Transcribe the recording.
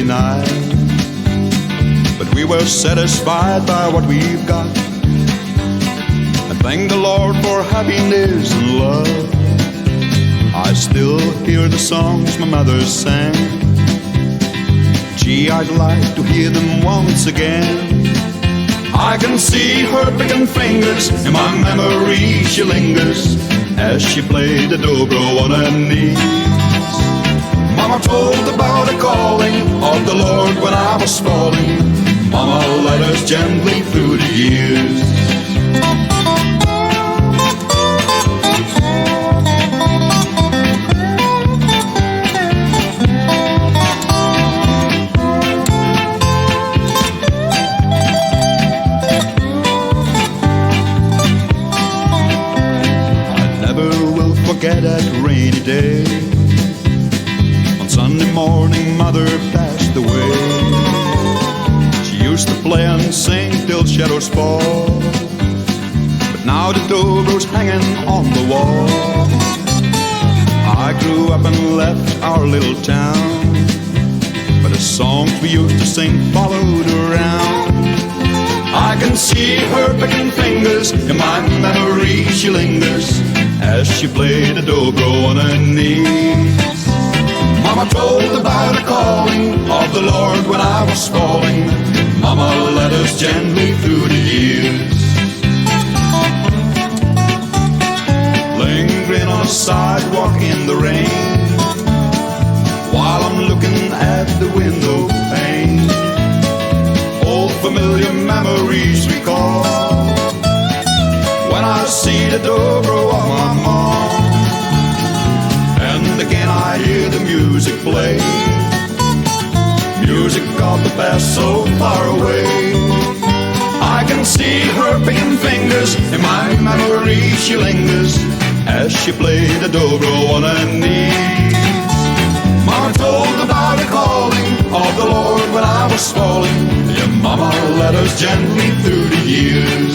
night, but we were satisfied by what we've got, and thank the Lord for happiness and love. I still hear the songs my mother sang. Gee, I'd like to hear them once again. I can see her picking fingers, in my memory she lingers, as she played the dobro on her knees. Mama told about the calling of the Lord when I was falling. Mama led us gently through the years. Forget that rainy day on Sunday morning mother passed away. She used to play and sing till shadows fall, but now the dobro's hanging on the wall. I grew up and left our little town, but the songs we used to sing followed around. I can see her picking fingers, in my memory she lingers, as she played the dobro on her knees. Mama told about the calling of the Lord when I was falling. Mama led us gently through the years. Lingering on a sidewalk in the rain, while I'm looking at the window pane, old familiar memories recall. When I see the dobro of my mom, and again I hear the music play, music of the past so far away. I can see her picking fingers, in my memory she lingers, as she played the dobro on her knees. Mama told about the calling of the Lord when I was falling. Yeah, Mama led us gently through the years.